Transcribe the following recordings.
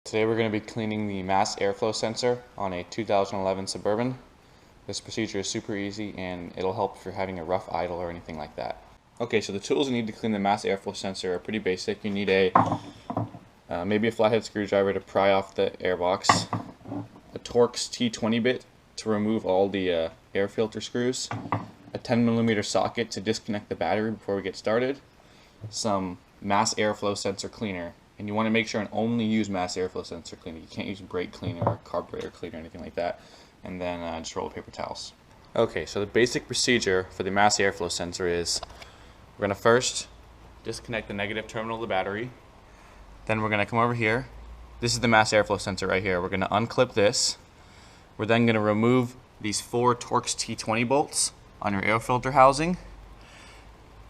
Today we're going to be cleaning the mass airflow sensor on a 2011 Suburban. This procedure is super easy and it'll help if you're having a rough idle or anything like that. Okay, so the tools you need to clean the mass airflow sensor are pretty basic. You need maybe a flathead screwdriver to pry off the airbox, a Torx T20 bit to remove all the air filter screws, a 10mm socket to disconnect the battery before we get started, some mass airflow sensor cleaner. And you want to make sure and only use mass airflow sensor cleaner. You can't use brake cleaner or carburetor cleaner or anything like that. And then just roll paper towels. Okay, so the basic procedure for the mass airflow sensor is we're going to first disconnect the negative terminal of the battery. Then we're going to come over here. This is the mass airflow sensor right here. We're going to unclip this. We're then going to remove these 4 Torx T20 bolts on your air filter housing.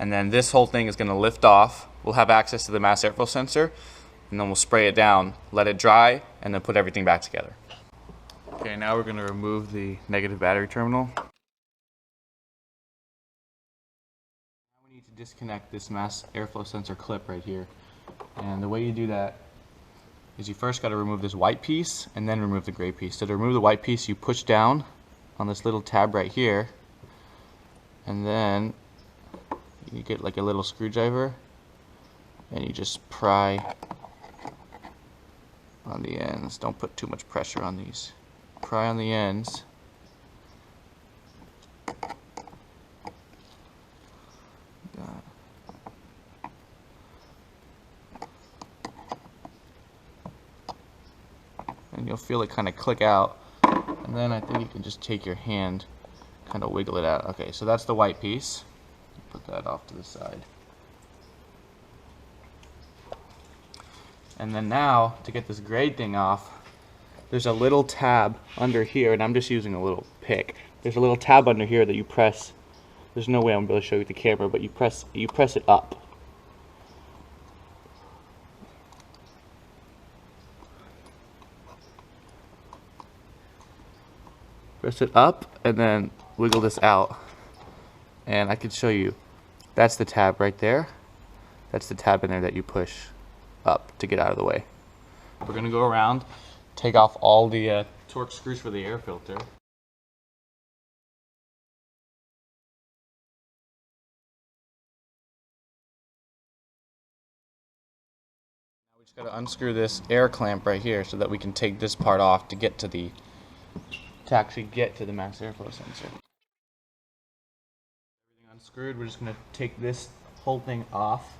And then this whole thing is going to lift off. We'll have access to the mass airflow sensor. And then we'll spray it down, let it dry, and then put everything back together. Okay, now we're going to remove the negative battery terminal. Now we need to disconnect this mass airflow sensor clip right here. And the way you do that is you first got to remove this white piece and then remove the gray piece. So to remove the white piece, you push down on this little tab right here, and then you get like a little screwdriver and you just pry on the ends. Don't put too much pressure on these. Pry on the ends. And you'll feel it kind of click out. And then I think you can just take your hand, kind of wiggle it out. Okay, so that's the white piece. Put that off to the side. And then now, to get this gray thing off, there's a little tab under here, and I'm just using a little pick. There's a little tab under here that you press. There's no way I'm going to show you the camera, but you press it up. Press it up, and then wiggle this out. And I can show you. That's the tab right there. That's the tab in there that you push up to get out of the way. We're going to go around, take off all the Torx screws for the air filter. Now we just got to unscrew this air clamp right here so that we can take this part off to actually get to the mass airflow sensor. Everything unscrewed, we're just going to take this whole thing off.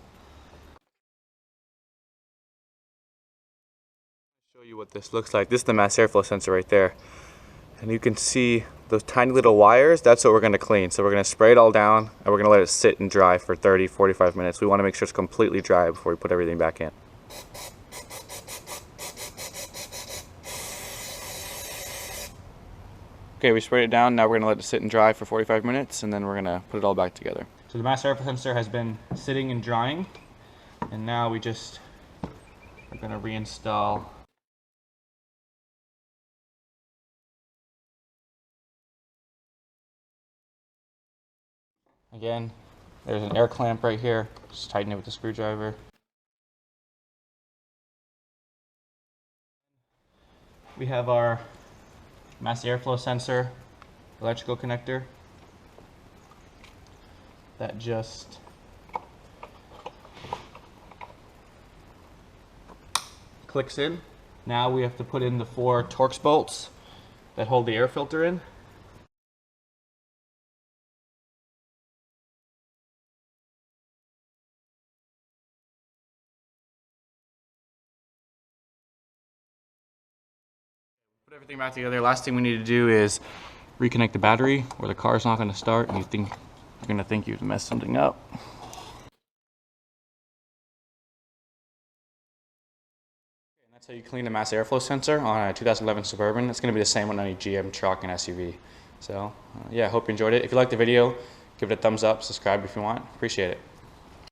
Show you what this looks like. This is the mass airflow sensor right there, and you can see those tiny little wires. That's what we're going to clean. So we're going to spray it all down and we're going to let it sit and dry for 30-45 minutes. We want to make sure it's completely dry before we put everything back in. Okay, we sprayed it down. Now we're going to let it sit and dry for 45 minutes, and then we're going to put it all back together. So the mass airflow sensor has been sitting and drying, and now we just are going to reinstall. Again, there's an air clamp right here. Just tighten it with the screwdriver. We have our mass airflow sensor electrical connector that just clicks in. Now we have to put in the 4 Torx bolts that hold the air filter in. Put everything back together. Last thing we need to do is reconnect the battery, or the car's not going to start, and you're going to think you've messed something up. And that's how you clean a mass airflow sensor on a 2011 Suburban. It's going to be the same on any GM truck and SUV. So yeah, I hope you enjoyed it. If you liked the video, give it a thumbs up, subscribe if you want. Appreciate it.